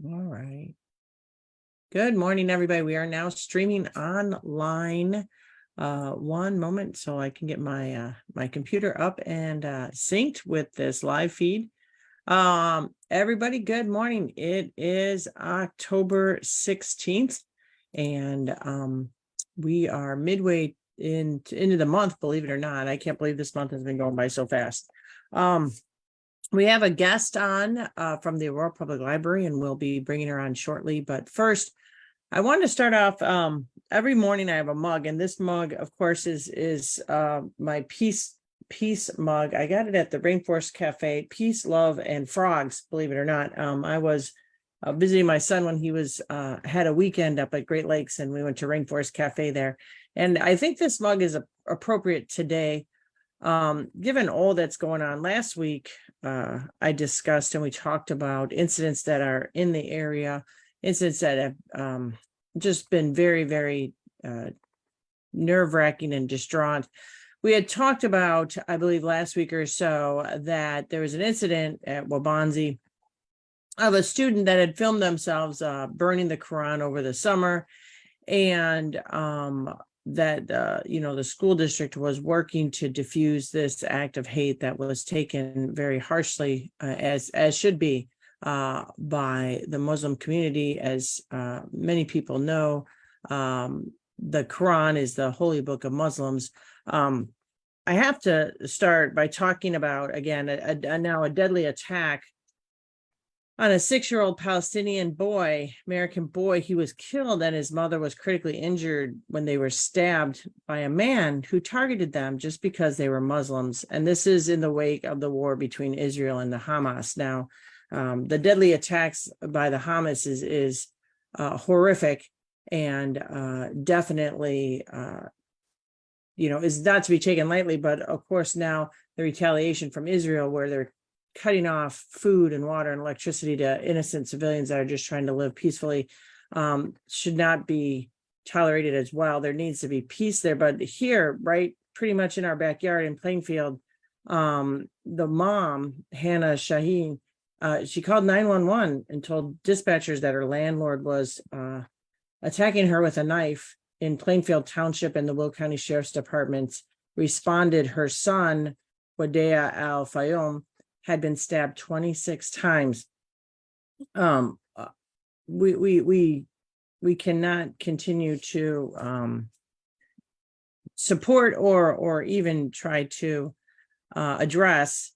All right. Good morning, everybody. We are now streaming online. One moment so I can get my my computer up and synced with this live feed. Everybody, good morning. It is October 16th, and we are midway into the month, believe it or not. I can't believe this month has been going by so fast. We have a guest on from the Aurora Public Library, and we'll be bringing her on shortly. But first, I wanted to start off. Every morning I have a mug, and this mug, of course, is my peace mug. I got it at the Rainforest Cafe. Peace, love, and frogs. Believe it or not, I was visiting my son when he was had a weekend up at Great Lakes, and we went to Rainforest Cafe there. And I think this mug is appropriate today. Given all that's going on. Last week, I discussed and we talked about incidents that are in the area, incidents that have just been very, very nerve-wracking and distraught. We had talked about, I believe last week or so, that there was an incident at Wabanzi of a student that had filmed themselves burning the Quran over the summer, and that the school district was working to diffuse this act of hate that was taken very harshly, as should be, by the Muslim community. As many people know, the Quran is the holy book of Muslims. I have to start by talking about, again, now a deadly attack on a 6-year-old Palestinian boy, American boy. He was killed and his mother was critically injured when they were stabbed by a man who targeted them just because they were Muslims. And this is in the wake of the war between Israel and the Hamas. Now, the deadly attacks by the Hamas is horrific, and definitely, is not to be taken lightly. But of course, now the retaliation from Israel, where they're cutting off food and water and electricity to innocent civilians that are just trying to live peacefully, should not be tolerated as well. There needs to be peace there. But here, right, pretty much in our backyard in Plainfield, the mom, Hannah Shaheen, she called 911 and told dispatchers that her landlord was attacking her with a knife in Plainfield Township, and the Will County Sheriff's Department responded. Her son, Wadea Al-Fayoum, had been stabbed 26 times. We cannot continue to support or even try to address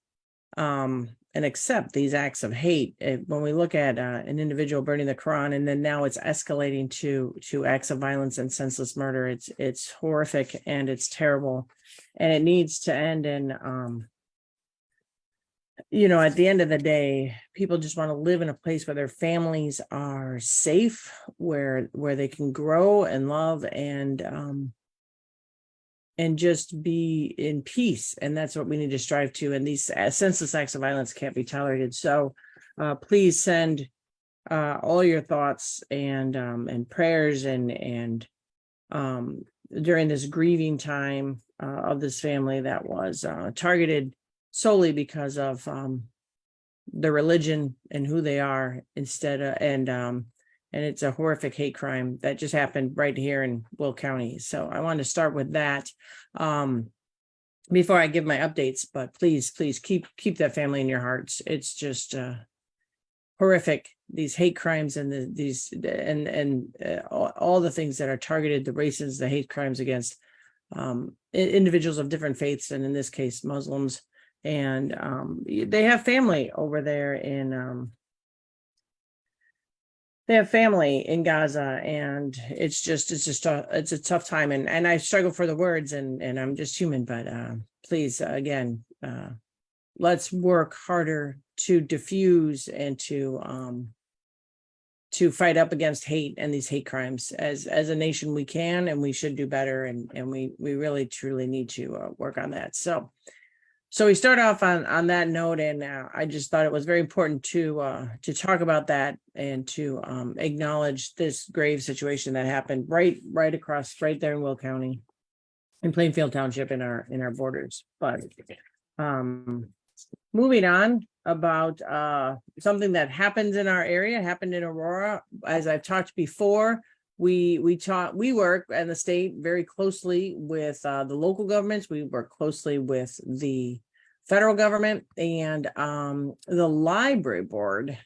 and accept these acts of hate. When we look at an individual burning the Quran, and then now it's escalating to acts of violence and senseless murder, it's horrific and it's terrible, and it needs to end. And at the end of the day, people just want to live in a place where their families are safe, where they can grow and love and just be in peace. And that's what we need to strive to. And these senseless acts of violence can't be tolerated. So please send all your thoughts and prayers and during this grieving time of this family that was targeted solely because of the religion and who they are, instead of, and it's a horrific hate crime that just happened right here in Will County. So I wanted to start with that before I give my updates. But please keep that family in your hearts. It's just horrific, these hate crimes and all the things that are targeted, the races, the hate crimes against individuals of different faiths, and in this case, Muslims. And they have family over there they have family in Gaza, and it's a tough time. And I struggle for the words, and I'm just human. But please, again, let's work harder to diffuse and to fight up against hate and these hate crimes. As a nation, we can and we should do better, and we really truly need to work on that. So we start off on that note, and I just thought it was very important to talk about that and to acknowledge this grave situation that happened right there in Will County, in Plainfield Township, in our borders. But moving on, about something that happens in our area, happened in Aurora. As I've talked before, we work in the state very closely with the local governments. We work closely with the federal government, and the library board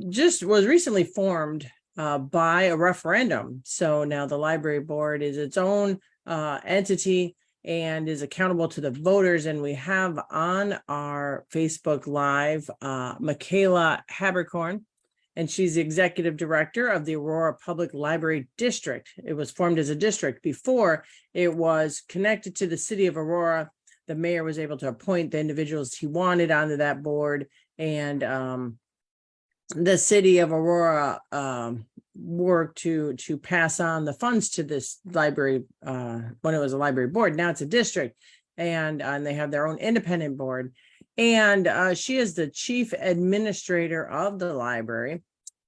just was recently formed by a referendum. So now the library board is its own entity and is accountable to the voters. And we have on our Facebook Live Michaela Haberkern, and she's the executive director of the Aurora Public Library District. It was formed as a district before it was connected to the city of Aurora. The mayor was able to appoint the individuals he wanted onto that board, and the city of Aurora worked to pass on the funds to this library when it was a library board. Now it's a district, and they have their own independent board. And she is the chief administrator of the library,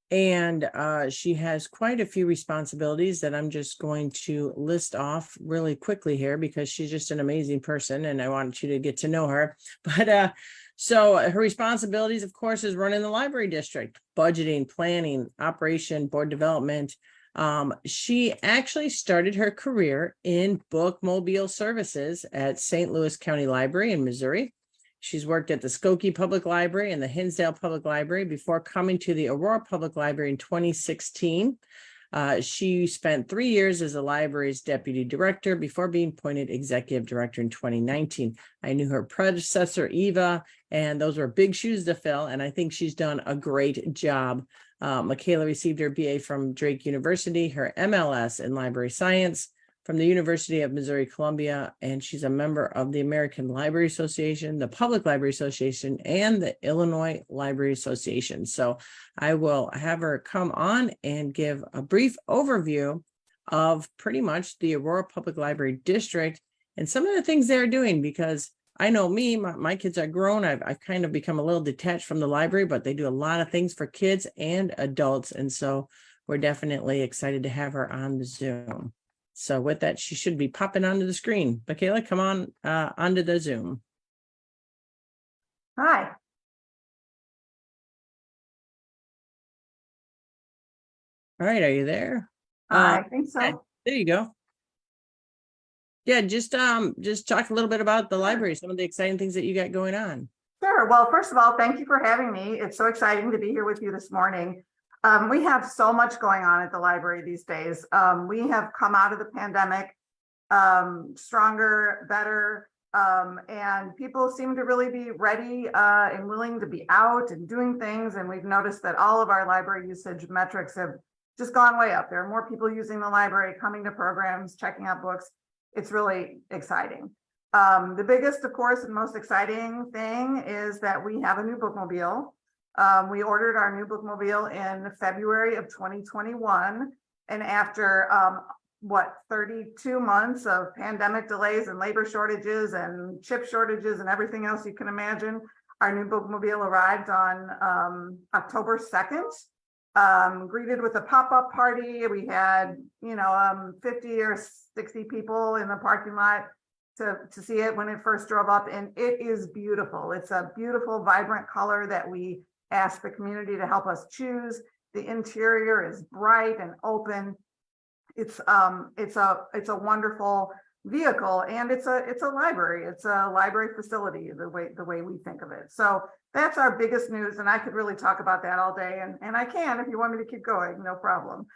and she has quite a few responsibilities that I'm just going to list off really quickly here, because she's just an amazing person and I want you to get to know her. But so her responsibilities, of course, is running the library district, budgeting, planning, operation, board development. She actually started her career in bookmobile services at St. Louis County Library in Missouri. She's worked at the Skokie Public Library and the Hinsdale Public Library before coming to the Aurora Public Library in 2016. She spent 3 years as the library's deputy director before being appointed executive director in 2019. I knew her predecessor, Eva, and those were big shoes to fill, and I think she's done a great job. Michaela received her BA from Drake University, her MLS in library science from the University of Missouri Columbia, and she's a member of the American Library Association, the Public Library Association, and the Illinois Library Association. So I will have her come on and give a brief overview of pretty much the Aurora Public Library District and some of the things they're doing, because I know me, my kids are grown. I've kind of become a little detached from the library, but they do a lot of things for kids and adults. And so we're definitely excited to have her on the Zoom. So with that, she should be popping onto the screen. Michaela, come on onto the Zoom. Hi. All right, are you there? I think so. Okay, there you go. Yeah, just talk a little bit about the library, some of the exciting things that you got going on. Sure. Well, first of all, thank you for having me. It's so exciting to be here with you this morning. We have so much going on at the library these days. We have come out of the pandemic stronger, better, and people seem to really be ready and willing to be out and doing things. And we've noticed that all of our library usage metrics have just gone way up. There are more people using the library, coming to programs, checking out books. It's really exciting. The biggest, of course, and most exciting thing is that we have a new bookmobile. We ordered our new bookmobile in February of 2021. And after 32 months of pandemic delays and labor shortages and chip shortages and everything else you can imagine, our new bookmobile arrived on October 2nd, greeted with a pop-up party. We had, 50 or 60 people in the parking lot to see it when it first drove up. And it is beautiful. It's a beautiful, vibrant color that we ask the community to help us choose. The interior is bright and open. It's a wonderful vehicle, and it's a library. It's a library facility, the way we think of it. So that's our biggest news, and I could really talk about that all day, and I can if you want me to keep going, no problem.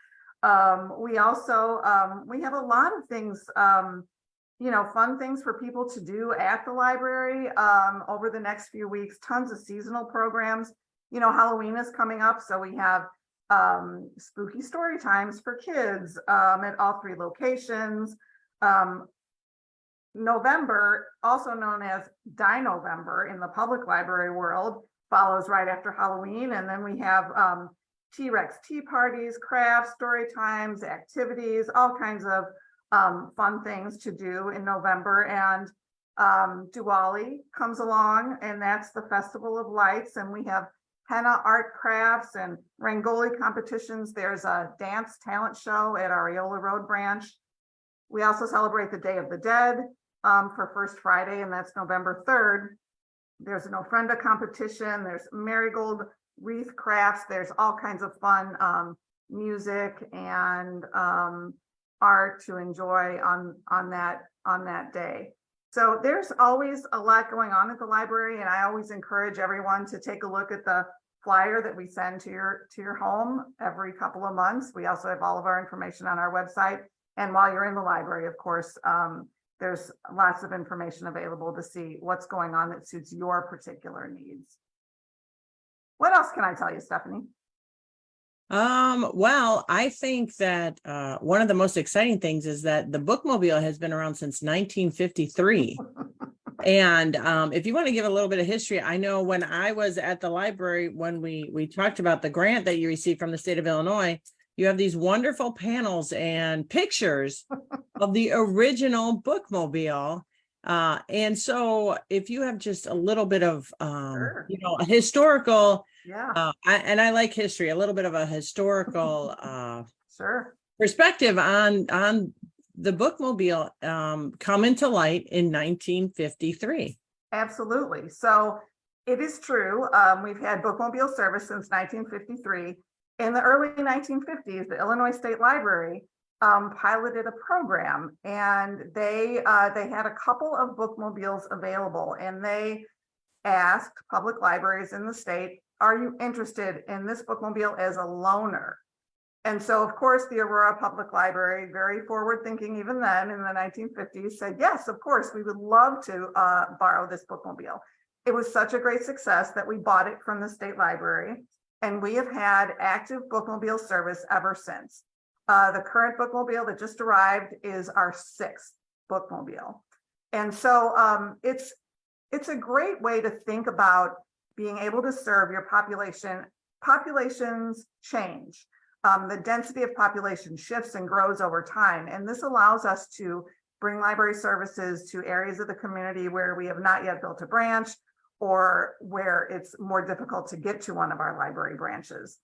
We also we have a lot of things, fun things for people to do at the library over the next few weeks. Tons of seasonal programs. Halloween is coming up, so we have spooky story times for kids at all 3 locations. November, also known as Dino-Vember in the public library world, follows right after Halloween. And then we have T-Rex tea parties, crafts, story times, activities, all kinds of fun things to do in November. And Diwali comes along, and that's the Festival of Lights. And we have henna art crafts and Rangoli competitions. There's a dance talent show at Areola Road branch. We also celebrate the Day of the Dead for First Friday, and that's November 3rd. There's an ofrenda competition. There's marigold wreath crafts. There's all kinds of fun music and art to enjoy on that day. So there's always a lot going on at the library, and I always encourage everyone to take a look at the flyer that we send to your home every couple of months. We also have all of our information on our website. And while you're in the library, of course, there's lots of information available to see what's going on that suits your particular needs. What else can I tell you, Stephanie? Well, I think that one of the most exciting things is that the bookmobile has been around since 1953. And if you want to give a little bit of history, I know when I was at the library, when we talked about the grant that you received from the state of Illinois, you have these wonderful panels and pictures of the original bookmobile. And so if you have just a little bit of, Sure. a historical, Yeah, I like history, a little bit of a historical sure. perspective on the bookmobile coming to light in 1953. Absolutely. So it is true. We've had bookmobile service since 1953. In the early 1950s, the Illinois State Library piloted a program, and they had a couple of bookmobiles available, and they asked public libraries in the state, "Are you interested in this bookmobile as a loaner?" And so, of course, the Aurora Public Library, very forward thinking even then in the 1950s, said, yes, of course, we would love to borrow this bookmobile. It was such a great success that we bought it from the state library, and we have had active bookmobile service ever since. The current bookmobile that just arrived is our 6th bookmobile. And so it's a great way to think about being able to serve your population. Populations change. The density of population shifts and grows over time. And this allows us to bring library services to areas of the community where we have not yet built a branch, or where it's more difficult to get to one of our library branches.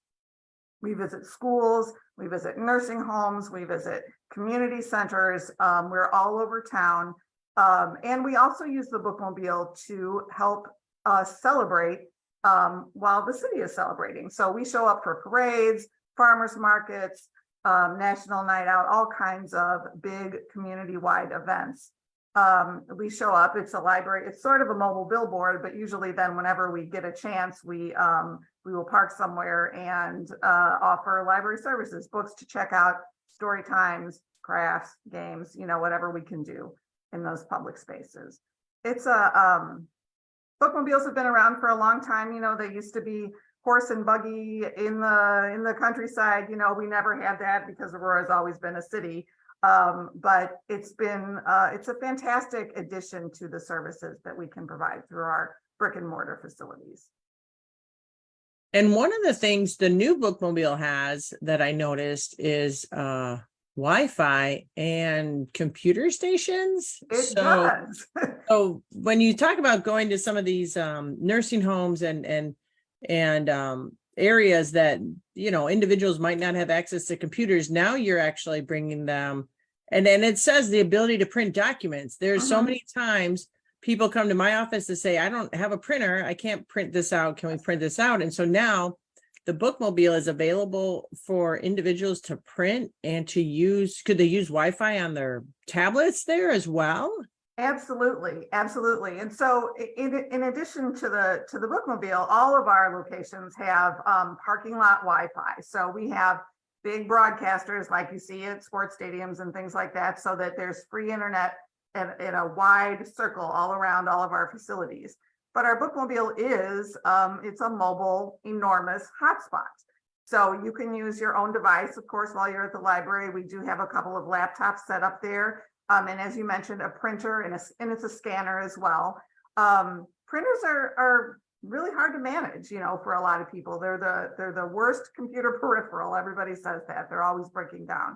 We visit schools, we visit nursing homes, we visit community centers. We're all over town. And we also use the bookmobile to help us celebrate while the city is celebrating. So we show up for parades, farmers markets, national night out, all kinds of big community-wide events. We show up, it's a library, it's sort of a mobile billboard, but usually then whenever we get a chance, we will park somewhere and offer library services, books to check out, story times, crafts, games, whatever we can do in those public spaces. It's bookmobiles have been around for a long time. They used to be horse and buggy in the countryside. We never had that because Aurora has always been a city. But it's a fantastic addition to the services that we can provide through our brick and mortar facilities. And one of the things the new bookmobile has that I noticed is Wi-Fi and computer stations. It does. So when you talk about going to some of these nursing homes and areas that individuals might not have access to computers, now you're actually bringing them, and then it says the ability to print documents. There's so many times people come to my office to say, I don't have a printer, I can't print this out, can we print this out? And so now the bookmobile is available for individuals to print and to use. Could they use Wi-Fi on their tablets there as well? Absolutely. And so in addition to the bookmobile, all of our locations have parking lot Wi-Fi. So we have big broadcasters like you see at sports stadiums and things like that, so that there's free internet in a wide circle all around all of our facilities. But our bookmobile is, it's a mobile, enormous hotspot. So you can use your own device, of course, while you're at the library. We do have a couple of laptops set up there. And as you mentioned, a printer and it's a scanner as well. Printers are really hard to manage, for a lot of people. They're the worst computer peripheral. Everybody says that. They're always breaking down.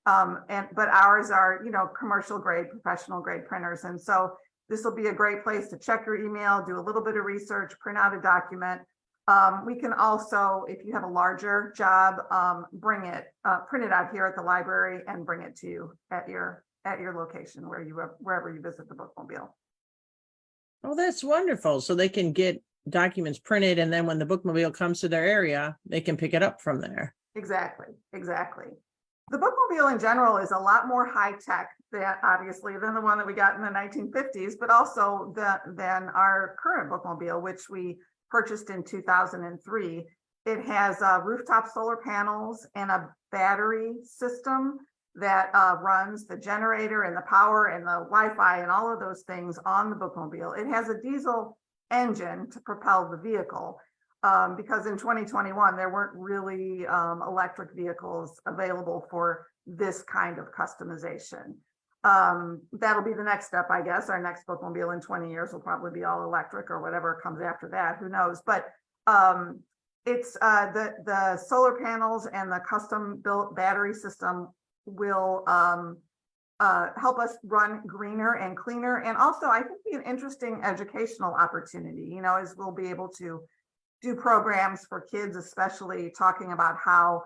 But ours are, commercial grade, professional grade printers. And so this will be a great place to check your email, do a little bit of research, print out a document. We can also, if you have a larger job, print it out here at the library and bring it to you at your location wherever you visit the bookmobile. Oh, that's wonderful. So they can get documents printed, and then when the bookmobile comes to their area, they can pick it up from there. Exactly, exactly. The bookmobile in general is a lot more high tech than obviously than the one that we got in the 1950s, but also than our current bookmobile, which we purchased in 2003. It has rooftop solar panels and a battery system that runs the generator and the power and the Wi-Fi and all of those things on the bookmobile. It has a diesel engine to propel the vehicle. Because in 2021, there weren't really electric vehicles available for this kind of customization. That'll be the next step, I guess. Our next bookmobile in 20 years will probably be all electric or whatever comes after that, who knows? But it's the solar panels and the custom built battery system will help us run greener and cleaner. And also, I think be an interesting educational opportunity, you know, as we'll be able to do programs for kids, especially talking about how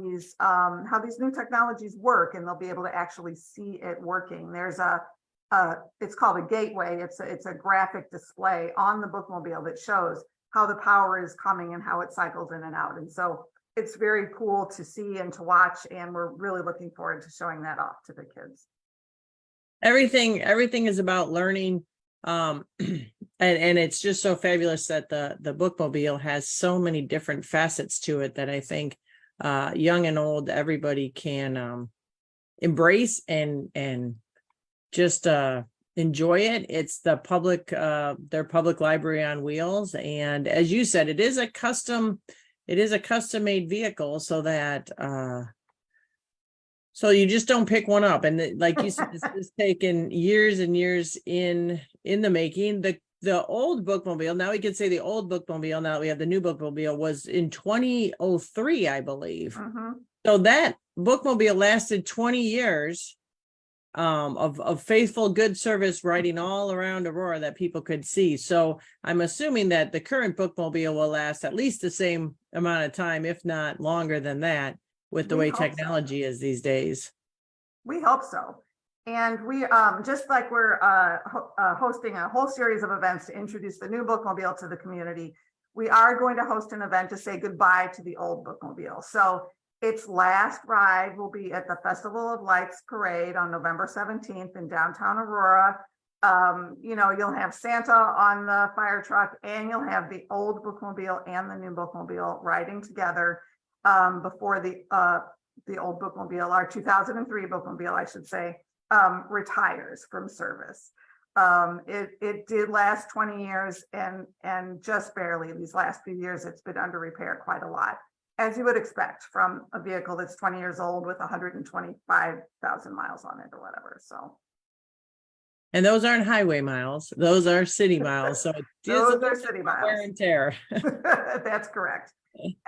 these new technologies work, and they'll be able to actually see it working. There's it's called a gateway. It's a graphic display on the bookmobile that shows how the power is coming and how it cycles in and out. And so it's very cool to see and to watch, and we're really looking forward to showing that off to the kids. Everything is about learning. And it's just so fabulous that the bookmobile has so many different facets to it that I think young and old, everybody can embrace and just enjoy it. It's the public their public library on wheels, and as you said, it is a custom made vehicle, so that so you just don't pick one up. And like you said, it's taken years and years in the making. The old bookmobile, now we can say the old bookmobile, now we have the new bookmobile, was in 2003, I believe. Mm-hmm. So that bookmobile lasted 20 years of faithful, good service riding all around Aurora that people could see. So I'm assuming that the current bookmobile will last at least the same amount of time, if not longer than that, with the way technology is these days. We hope so. And we, just like we're hosting a whole series of events to introduce the new bookmobile to the community, we are going to host an event to say goodbye to the old bookmobile. So its last ride will be at the Festival of Lights Parade on November 17th in downtown Aurora. You know, you'll have Santa on the fire truck, and you'll have the old bookmobile and the new bookmobile riding together before the old bookmobile, our 2003 bookmobile, I should say, retires from service. It did last 20 years and just barely these last few years, it's been under repair quite a lot, as you would expect from a vehicle that's 20 years old with 125,000 miles on it or whatever. So. And those aren't highway miles; those are city miles. So those are city miles. Wear and tear. That's correct.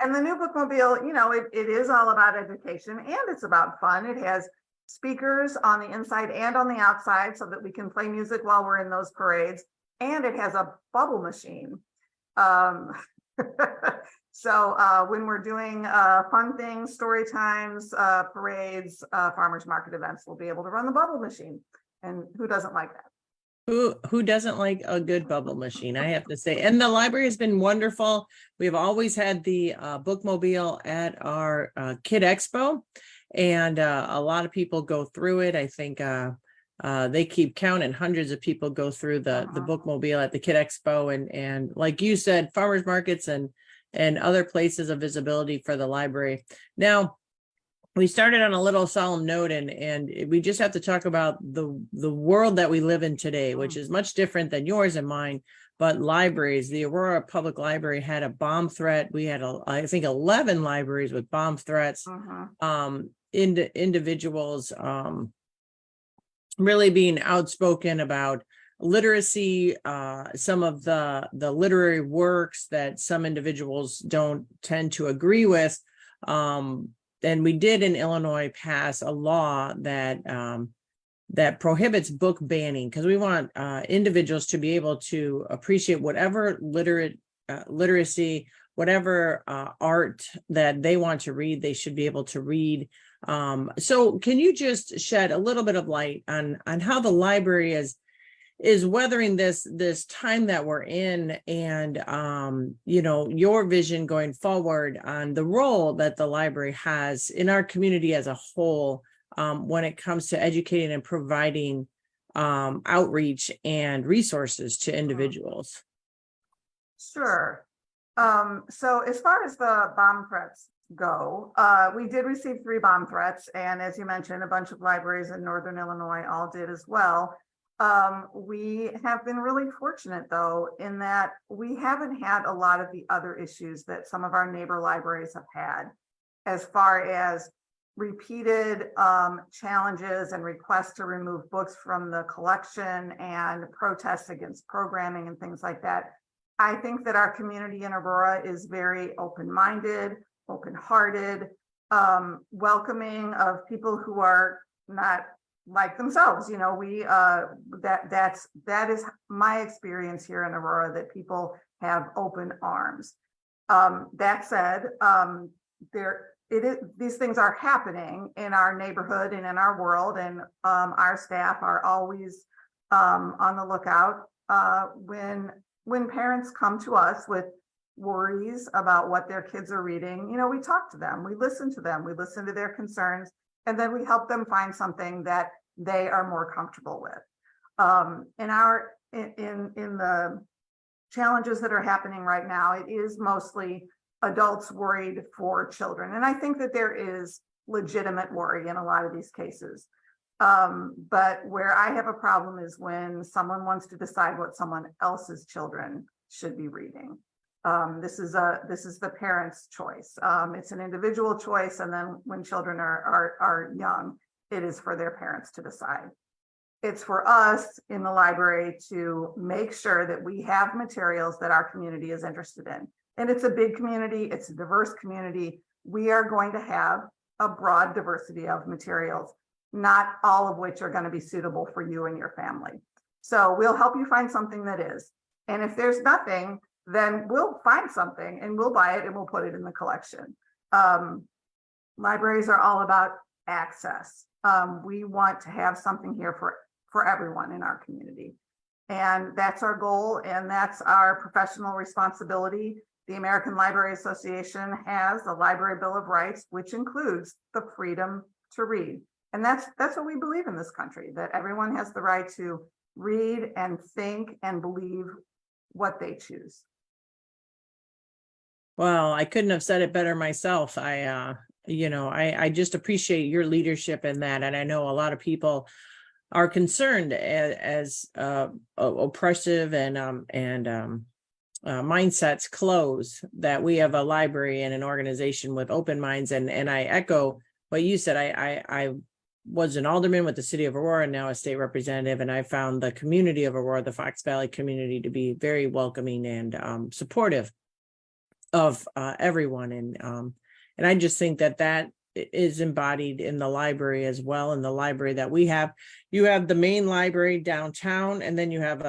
And the new bookmobile, you know, it is all about education, and it's about fun. It has speakers on the inside and on the outside so that we can play music while we're in those parades. And it has a bubble machine. So when we're doing fun things, story times, parades, farmers market events, we'll be able to run the bubble machine. And who doesn't like that? Who doesn't like a good bubble machine, I have to say. And the library has been wonderful. We've always had the bookmobile at our Kid Expo, and a lot of people go through it. I think they keep count, and hundreds of people go through the bookmobile at the Kid Expo, and like you said, farmers markets and other places of visibility for the library. Now, we started on a little solemn note, and we just have to talk about the world that we live in today, which is much different than yours and mine. But libraries, the Aurora Public Library had a bomb threat. We had, I think, 11 libraries with bomb threats. Individuals really being outspoken about literacy, some of the literary works that some individuals don't tend to agree with. And we did in Illinois pass a law that that prohibits book banning, because we want individuals to be able to appreciate whatever literacy, whatever art that they want to read, they should be able to read. So can you just shed a little bit of light on how the library is weathering this time that we're in, and you know, your vision going forward on the role that the library has in our community as a whole, when it comes to educating and providing outreach and resources to individuals. Sure. So as far as the bomb threats go, we did receive 3 bomb threats, and as you mentioned, a bunch of libraries in Northern Illinois all did as well. We have been really fortunate, though, in that we haven't had a lot of the other issues that some of our neighbor libraries have had, as far as repeated challenges and requests to remove books from the collection and protests against programming and things like that. I think that our community in Aurora is very open-minded, open-hearted, welcoming of people who are not like themselves. You know, we that is my experience here in Aurora, that people have open arms. That said, these things are happening in our neighborhood and in our world, and our staff are always on the lookout when parents come to us with worries about what their kids are reading. You know, we talk to them, we listen to them, we listen to their concerns, and then we help them find something that they are more comfortable with. In the challenges that are happening right now, it is mostly adults worried for children. And I think that there is legitimate worry in a lot of these cases. But where I have a problem is when someone wants to decide what someone else's children should be reading. This is the parent's choice. It's an individual choice, and then when children are young, it is for their parents to decide. It's for us in the library to make sure that we have materials that our community is interested in. And it's a big community, it's a diverse community. We are going to have a broad diversity of materials, not all of which are going to be suitable for you and your family. So we'll help you find something that is. And if there's nothing, then we'll find something and we'll buy it and we'll put it in the collection. Libraries are all about access. We want to have something here for everyone in our community. And that's our goal, and that's our professional responsibility. The American Library Association has a Library Bill of Rights, which includes the freedom to read. And that's what we believe in this country, that everyone has the right to read and think and believe what they choose. Well, I couldn't have said it better myself. I just appreciate your leadership in that. And I know a lot of people are concerned as oppressive and mindsets close, that we have a library and an organization with open minds. And I echo what you said. I was an alderman with the city of Aurora, and now a state representative, and I found the community of Aurora, the Fox Valley community, to be very welcoming and supportive of everyone. And I just think that is embodied in the library as well. In the library that we have, you have the main library downtown, and then you have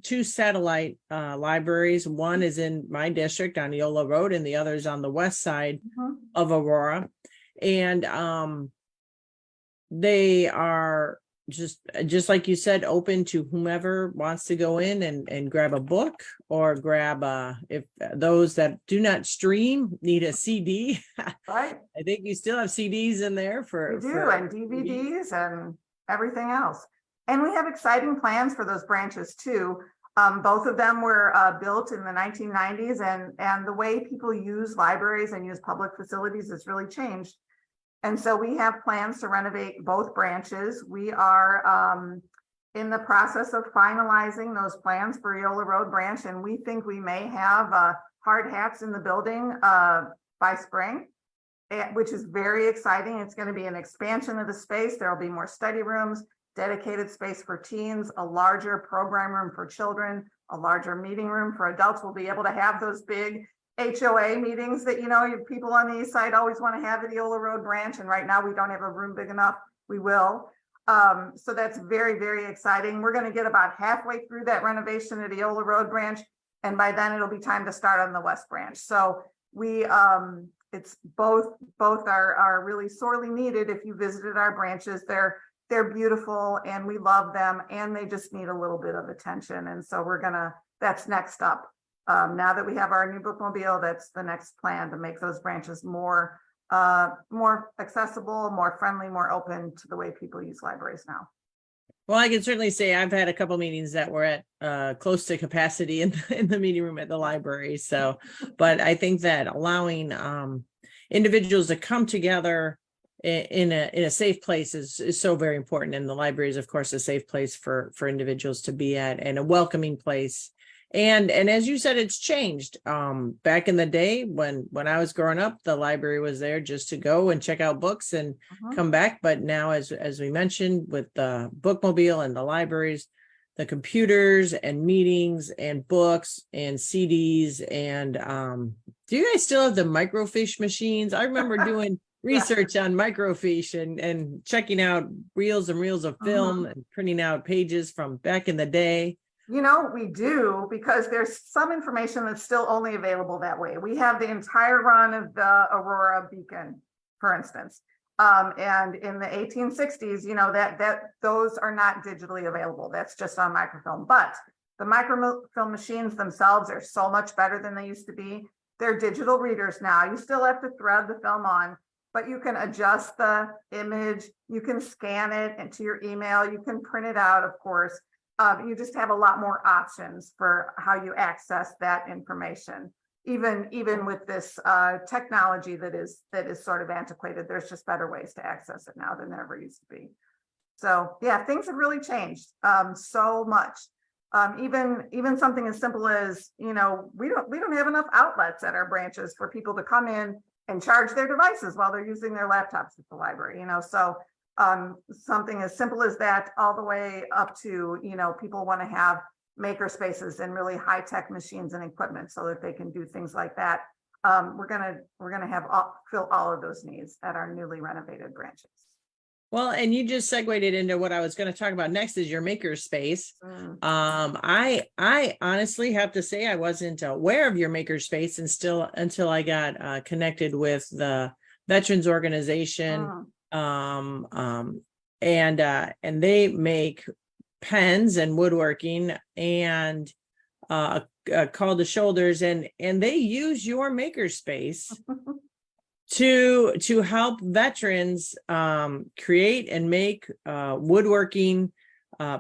2 satellite libraries. One is in my district on Eola Road, and the other is on the west side of Aurora. And they are just like you said, open to whomever wants to go in and grab a book, or grab if those that do not stream need a CD. Right. I think you still have CDs in there and DVDs and everything else. And we have exciting plans for those branches too. Both of them were built in the 1990s, and the way people use libraries and use public facilities has really changed. And so we have plans to renovate both branches. We are in the process of finalizing those plans for Eola Road branch, and we think we may have hard hats in the building by spring, which is very exciting. It's going to be an expansion of the space. There will be more study rooms, dedicated space for teens, a larger program room for children, a larger meeting room for adults. We'll be able to have those big HOA meetings that, people on the east side always want to have at the Eola Road branch. And right now we don't have a room big enough. We will. So that's very, very exciting. We're going to get about halfway through that renovation at the Eola Road branch, and by then it'll be time to start on the west branch. So it's both are really sorely needed. If you visited our branches, they're they're beautiful and we love them, and they just need a little bit of attention. And so that's next up. Now that we have our new bookmobile, that's the next plan, to make those branches more accessible, more friendly, more open to the way people use libraries now. Well, I can certainly say I've had a couple meetings that were at close to capacity in the meeting room at the library. So, but I think that allowing individuals to come together in a safe place is so very important. And the library is, of course, a safe place for individuals to be at, and a welcoming place. And as you said, it's changed. Back in the day when I was growing up, the library was there just to go and check out books and come back. But now, as we mentioned, with the bookmobile and the libraries, the computers and meetings and books and CDs and do you guys still have the microfiche machines? I remember doing research on microfiche and checking out reels and reels of film and printing out pages from back in the day. You know, we do, because there's some information that's still only available that way. We have the entire run of the Aurora Beacon, for instance. And in the 1860s, you know, that those are not digitally available. That's just on microfilm. But the microfilm machines themselves are so much better than they used to be. They're digital readers now. You still have to thread the film on, but you can adjust the image. You can scan it into your email. You can print it out, of course. You just have a lot more options for how you access that information. Even with this technology that is sort of antiquated, there's just better ways to access it now than there ever used to be. So yeah, things have really changed so much. Even something as simple as, you know, we don't have enough outlets at our branches for people to come in and charge their devices while they're using their laptops at the library. You know, so something as simple as that, all the way up to, you know, people want to have maker spaces and really high-tech machines and equipment so that they can do things like that. We're gonna have fill all of those needs at our newly renovated branches. Well, and you just segued it into what I was going to talk about next, is your maker space. I honestly have to say I wasn't aware of your maker space until I got connected with the veterans organization. And they make pens and woodworking and called the shoulders, and they use your maker space to help veterans create and make woodworking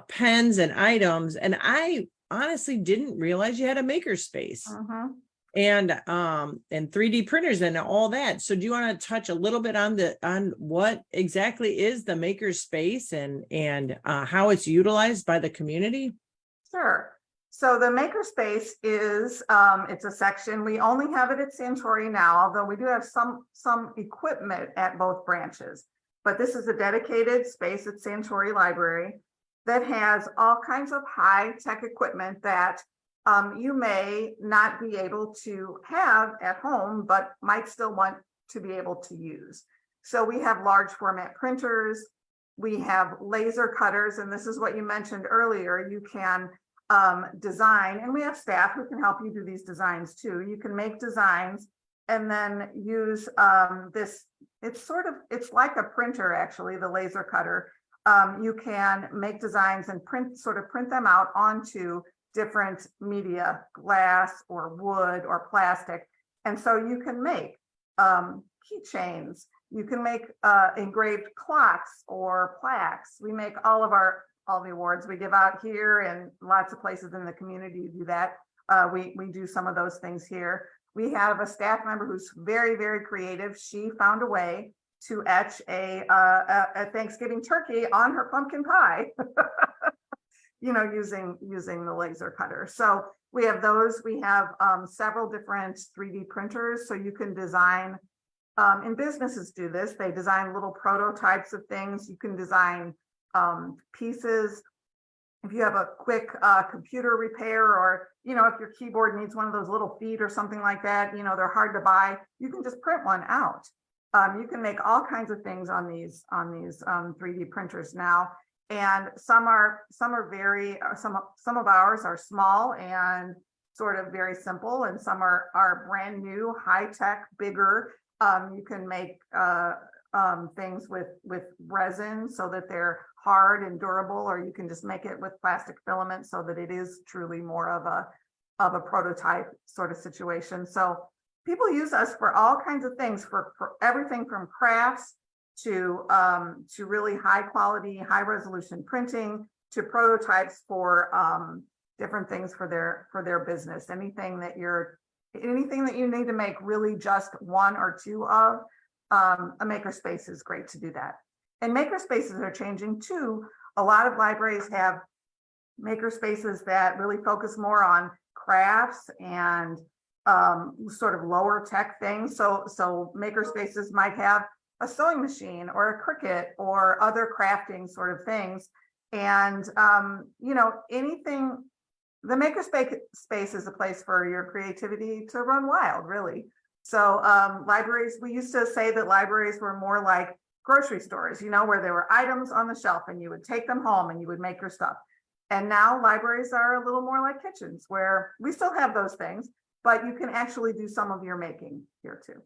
pens and items. And I honestly didn't realize you had a maker space. And 3D printers and all that. So do you want to touch a little bit on what exactly is the maker space and how it's utilized by the community? Sure. So the maker space is it's a section. We only have it at Santori now, although we do have some equipment at both branches. But this is a dedicated space at Santori Library that has all kinds of high-tech equipment that you may not be able to have at home, but might still want to be able to use. So we have large format printers, we have laser cutters, and this is what you mentioned earlier. You can design, and we have staff who can help you do these designs too. You can make designs and then use this. It's like a printer, actually, the laser cutter. You can make designs and print them out onto different media, glass or wood or plastic. And so you can make keychains, you can make engraved clocks or plaques. We make all the awards we give out here, and lots of places in the community do that. We do some of those things here. We have a staff member who's very, very creative. She found a way to etch a Thanksgiving turkey on her pumpkin pie. You know, using the laser cutter. So we have those. We have several different 3D printers, so you can design, and businesses do this. They design little prototypes of things. You can design pieces. If you have a quick computer repair, or, you know, if your keyboard needs one of those little feet or something like that, you know, they're hard to buy, you can just print one out. You can make all kinds of things on these 3D printers now. And some of ours are small and sort of very simple, and some are brand new, high tech, bigger. You can make things with resin so that they're hard and durable, or you can just make it with plastic filament so that it is truly more of a prototype sort of situation. So people use us for all kinds of things, for everything from crafts to really high quality, high resolution printing, to prototypes for different things for their business. Anything that you need to make really just one or two of, a makerspace is great to do that. And makerspaces are changing too. A lot of libraries have makerspaces that really focus more on crafts and sort of lower tech things. So makerspaces might have a sewing machine or a Cricut or other crafting sort of things. And anything, the makerspace is a place for your creativity to run wild, really. So libraries, we used to say that libraries were more like grocery stores, where there were items on the shelf and you would take them home and you would make your stuff. And now libraries are a little more like kitchens, where we still have those things, but you can actually do some of your making here too.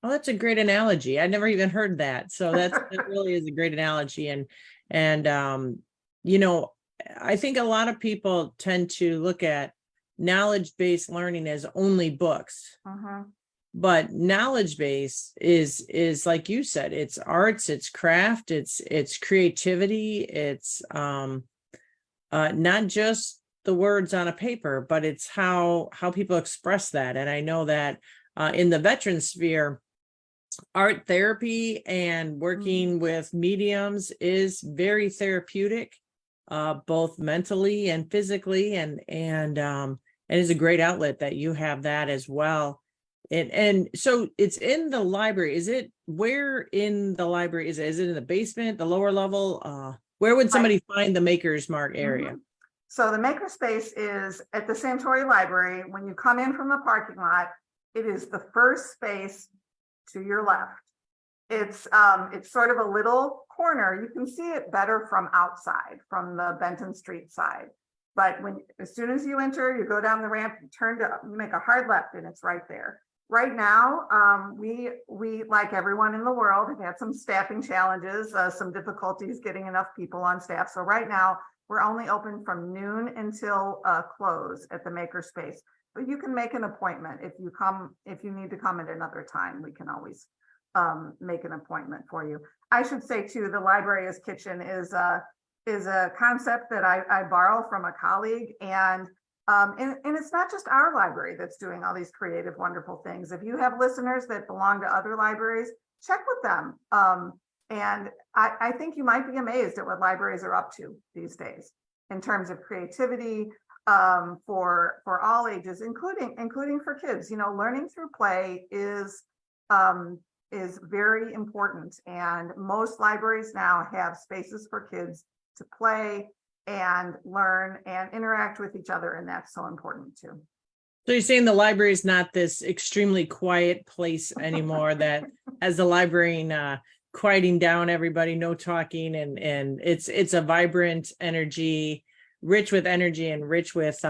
Well, that's a great analogy. I never even heard that. So that really is a great analogy. And I think a lot of people tend to look at knowledge-based learning as only books. But knowledge base is like you said, it's arts, it's craft, it's creativity, it's not just the words on a paper, but it's how people express that. And I know that in the veteran sphere, art therapy and working with mediums is very therapeutic, both mentally and physically, and is a great outlet that you have that as well. And so it's in the library. Is it, where in the library is it? Is it in the basement, the lower level? Where would somebody find the Maker's Mark area? So the makerspace is at the Santori Library. When you come in from the parking lot, it is the first space to your left. It's sort of a little corner. You can see it better from outside, from the Benton Street side. But as soon as you enter, you go down the ramp, you make a hard left, and it's right there. Right now, we, like everyone in the world, have had some staffing challenges, some difficulties getting enough people on staff. So right now, we're only open from noon until close at the makerspace. But you can make an appointment if you need to come at another time. We can always make an appointment for you. I should say too, the library as kitchen is a concept that I borrow from a colleague, and it's not just our library that's doing all these creative, wonderful things. If you have listeners that belong to other libraries, check with them. And I think you might be amazed at what libraries are up to these days in terms of creativity, for all ages, including for kids. Learning through play is very important, and most libraries now have spaces for kids to play and learn and interact with each other, and that's so important too. So you're saying the library is not this extremely quiet place anymore that has the librarian quieting down everybody, no talking, and it's a vibrant energy, rich with energy, and rich with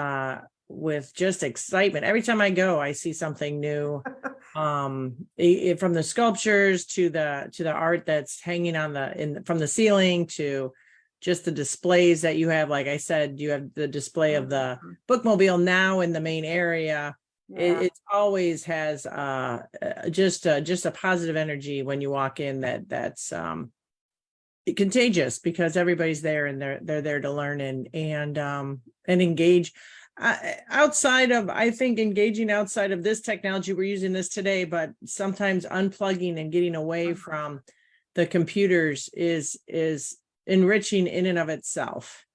just excitement. Every time I go, I see something new. From the sculptures to the art that's hanging on from the ceiling to just the displays that you have. Like I said, you have the display of the bookmobile now in the main area. Yeah. It always has just a positive energy when you walk in that's contagious, because everybody's there and they're there to learn and engage. Engaging outside of this technology, we're using this today, but sometimes unplugging and getting away from the computers is enriching in and of itself.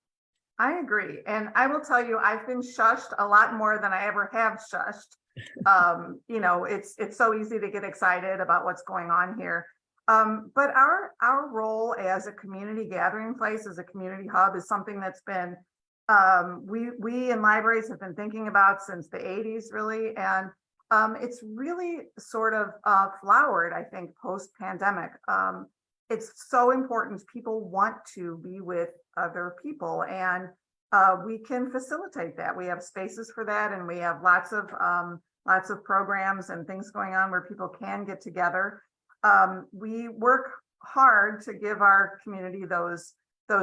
I agree. And I will tell you, I've been shushed a lot more than I ever have shushed. It's so easy to get excited about what's going on here. But our role as a community gathering place, as a community hub, is something that's been we in libraries have been thinking about since the 80s, really. And it's really sort of flowered, I think, post-pandemic. It's so important. People want to be with other people, and we can facilitate that. We have spaces for that, and we have lots of programs and things going on where people can get together. We work hard to give our community those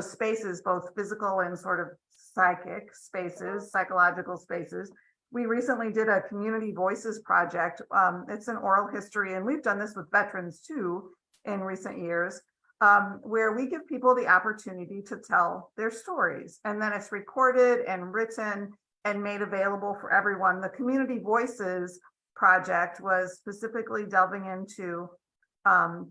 spaces, both physical and sort of psychic spaces, psychological spaces. We recently did a community voices project. It's an oral history, and we've done this with veterans too in recent years, where we give people the opportunity to tell their stories, and then it's recorded and written and made available for everyone. The community voices project was specifically delving into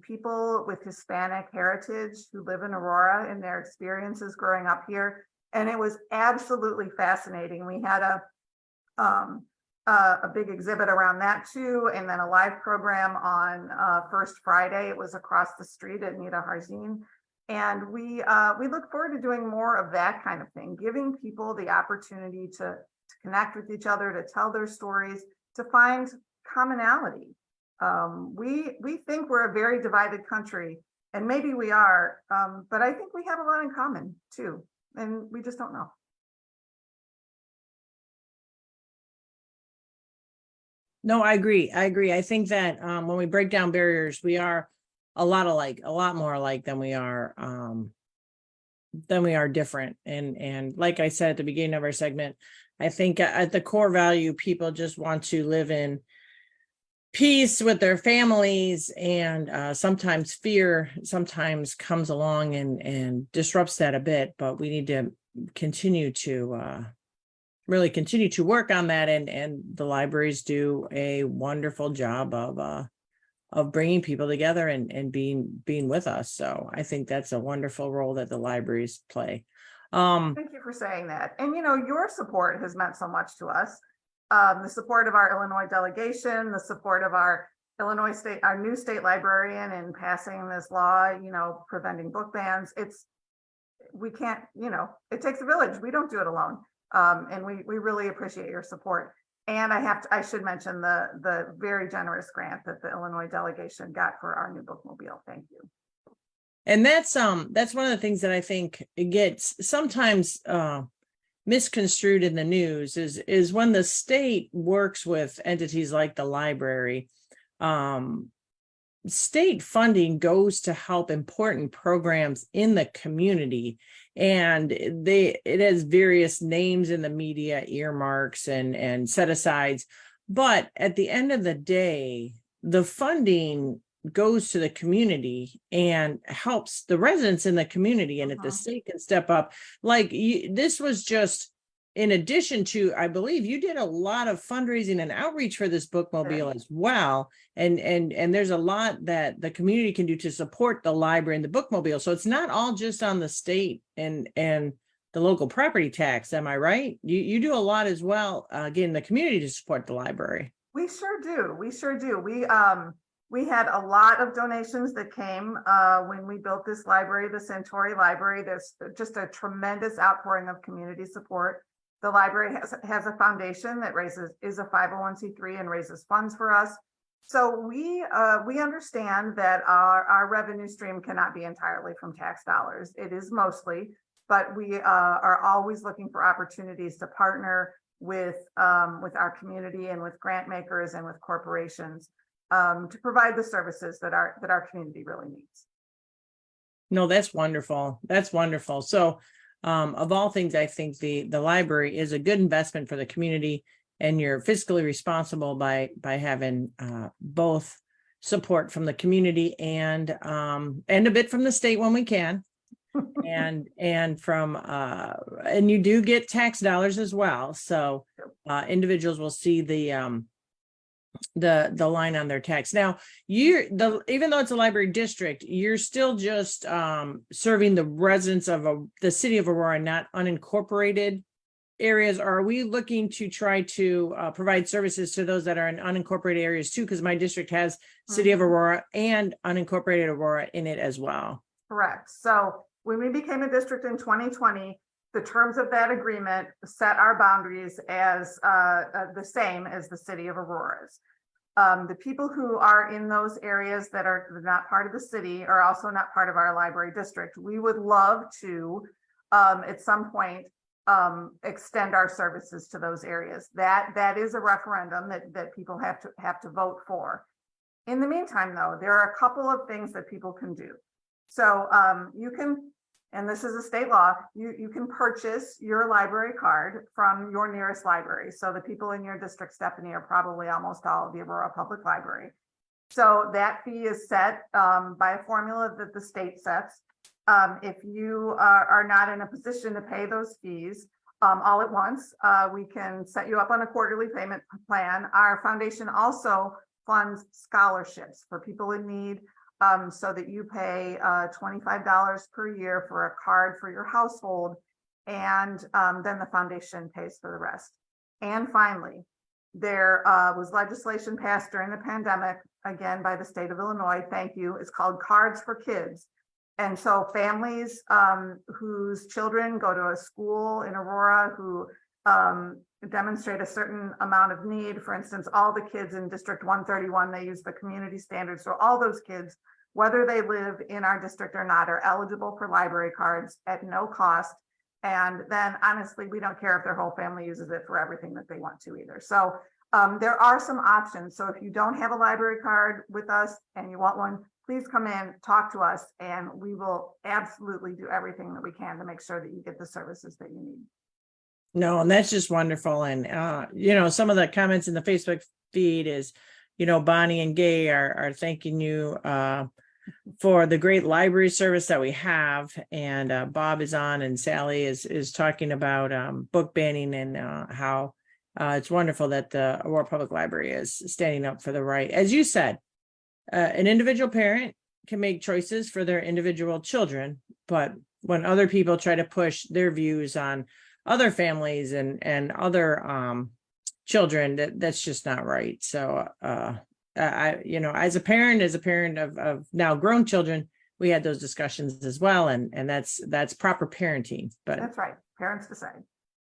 people with Hispanic heritage who live in Aurora and their experiences growing up here. And it was absolutely fascinating. We had a big exhibit around that too, and then a live program on First Friday. It was across the street at Nita Harzin. And we look forward to doing more of that kind of thing, giving people the opportunity to connect with each other, to tell their stories, to find commonality. We think we're a very divided country, and maybe we are, but I think we have a lot in common too, and we just don't know. No, I agree. I think that when we break down barriers, we are a lot more alike than we are different. And like I said at the beginning of our segment, I think at the core value, people just want to live in peace with their families, and sometimes fear sometimes comes along and disrupts that a bit, but we need to continue to really continue to work on that, and the libraries do a wonderful job of bringing people together and being with us. So I think that's a wonderful role that the libraries play. Thank you for saying that. And your support has meant so much to us. The support of our Illinois delegation, the support of our new state librarian in passing this law, preventing book bans. It takes a village. We don't do it alone. And we really appreciate your support. And I should mention the very generous grant that the Illinois delegation got for our new bookmobile. Thank you. And that's one of the things that I think it gets sometimes misconstrued in the news is when the state works with entities like the library. State funding goes to help important programs in the community, and it has various names in the media, earmarks and set asides, but at the end of the day, the funding goes to the community and helps the residents in the community. And if the state can step up, this was just in addition to, I believe you did a lot of fundraising and outreach for this bookmobile as well. And there's a lot that the community can do to support the library and the bookmobile. So it's not all just on the state and the local property tax. Am I right? You do a lot as well, again, the community to support the library. We sure do. We had a lot of donations that came when we built this library, the Centauri Library. There's just a tremendous outpouring of community support. The library has a foundation that is a 501c3 and raises funds for us. So we understand that our revenue stream cannot be entirely from tax dollars. It is mostly, but we are always looking for opportunities to partner with our community and with grant makers and with corporations to provide the services that our community really needs. No, that's wonderful. That's wonderful. So of all things, I think the library is a good investment for the community, and you're fiscally responsible by having both support from the community and a bit from the state when we can, and from and you do get tax dollars as well. So individuals will see the line on their tax. Now, even though it's a library district, you're still just serving the residents of the city of Aurora, not unincorporated areas. Or are we looking to try to provide services to those that are in unincorporated areas too? Because my district has city of Aurora and unincorporated Aurora in it as well. Correct. So when we became a district in 2020, the terms of that agreement set our boundaries as the same as the city of Aurora's. The people who are in those areas that are not part of the city are also not part of our library district. We would love to, at some point, extend our services to those areas. That is a referendum that people have to vote for. In the meantime, though, there are a couple of things that people can do. So you can, and this is a state law, you can purchase your library card from your nearest library. So the people in your district, Stephanie, are probably almost all of the Aurora Public Library. So that fee is set by a formula that the state sets. If you are not in a position to pay those fees all at once, we can set you up on a quarterly payment plan. Our foundation also funds scholarships for people in need, so that you pay $25 per year for a card for your household, and then the foundation pays for the rest. And finally, there was legislation passed during the pandemic, again by the state of Illinois, thank you. It's called Cards for Kids. And so families whose children go to a school in Aurora who demonstrate a certain amount of need, for instance, all the kids in District 131, they use the community standards. So all those kids, whether they live in our district or not, are eligible for library cards at no cost. And then honestly, we don't care if their whole family uses it for everything that they want to either. So there are some options. So if you don't have a library card with us and you want one, please come in, talk to us, and we will absolutely do everything that we can to make sure that you get the services that you need. No, and that's just wonderful. And, you know, some of the comments in the Facebook feed is, you know, Bonnie and Gay are thanking you for the great library service that we have. And Bob is on, and Sally is talking about book banning and how it's wonderful that the Aurora Public Library is standing up for the right. As you said, an individual parent can make choices for their individual children, but when other people try to push their views on other families and other children, that's just not right. So I, you know, as a parent of now grown children, we had those discussions as well, and that's proper parenting. But that's right, parents decide.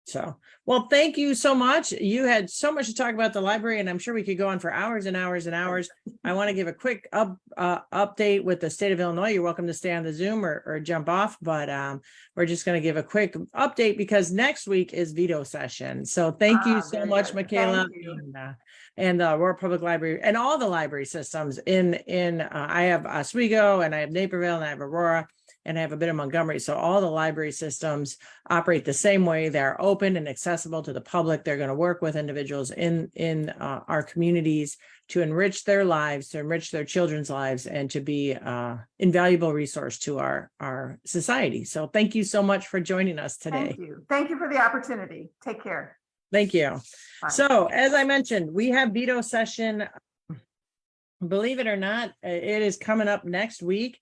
So, well, thank you so much. You had so much to talk about the library, and I'm sure we could go on for hours and hours and hours. I want to give a quick update with the state of Illinois. You're welcome to stay on the Zoom or jump off, but we're just going to give a quick update because next week is veto session. So thank you so much, good. Michaela, and the Aurora Public Library and all the library systems I have Oswego, and I have Naperville, and I have Aurora, and I have a bit of Montgomery. So all the library systems operate the same way. They're open and accessible to the public. They're going to work with individuals in our communities to enrich their lives, to enrich their children's lives, and to be invaluable resource to our society. So thank you so much for joining us today. Thank you. Thank you for the opportunity. Take care. Thank you. Bye. So as I mentioned, we have veto session. Believe it or not, it is coming up next week.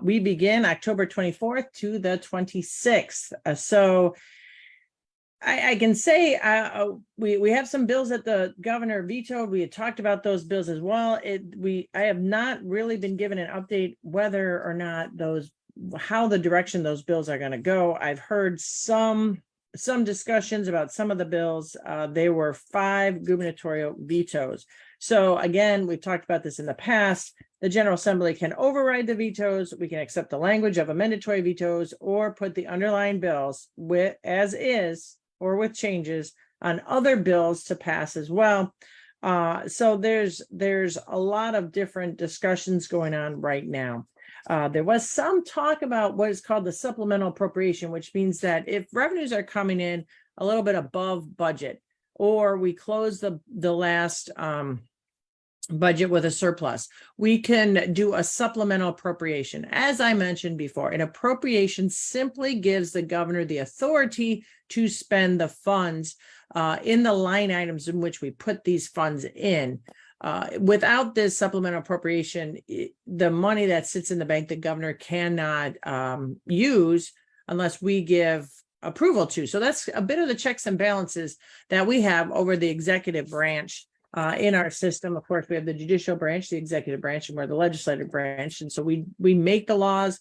We begin October 24th to the 26th. So I can say we have some bills that the governor vetoed. We had talked about those bills as well. I have not really been given an update whether or not how the direction those bills are going to go. I've heard some discussions about some of the bills. There were 5 gubernatorial vetoes. So again, we've talked about this in the past. The General Assembly can override the vetoes. We can accept the language of mandatory vetoes or put the underlying bills as is or with changes on other bills to pass as well. So there's a lot of different discussions going on right now. There was some talk about what is called the supplemental appropriation, which means that if revenues are coming in a little bit above budget, or we close the last budget with a surplus, we can do a supplemental appropriation. As I mentioned before, an appropriation simply gives the governor the authority to spend the funds in the line items in which we put these funds in. Without this supplemental appropriation, the money that sits in the bank, the governor cannot use unless we give approval to. So that's a bit of the checks and balances that we have over the executive branch in our system. Of course, we have the judicial branch, the executive branch, and we're the legislative branch. And so we make the laws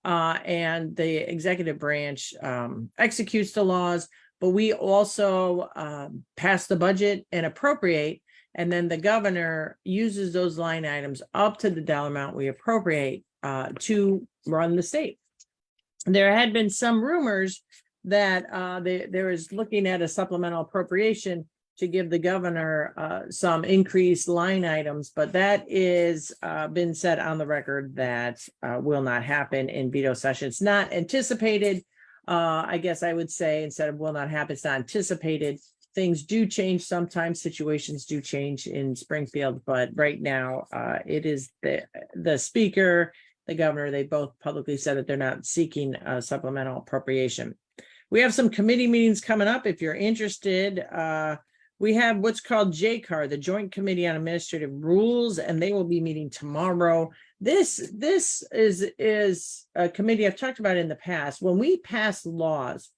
and the executive branch executes the laws, but we also pass the budget and appropriate. And then the governor uses those line items up to the dollar amount we appropriate to run the state. There had been some rumors that there is looking at a supplemental appropriation to give the governor some increased line items, but that is been said on the record that will not happen in veto session. It's not anticipated. I guess I would say instead of will not happen, it's not anticipated. Things do change sometimes, situations do change in Springfield, but right now it is the speaker, the governor, they both publicly said that they're not seeking a supplemental appropriation. We have some committee meetings coming up. If you're interested, we have what's called JCAR, the Joint Committee on Administrative Rules, and they will be meeting tomorrow. This is a committee I've talked about in the past. When we pass laws,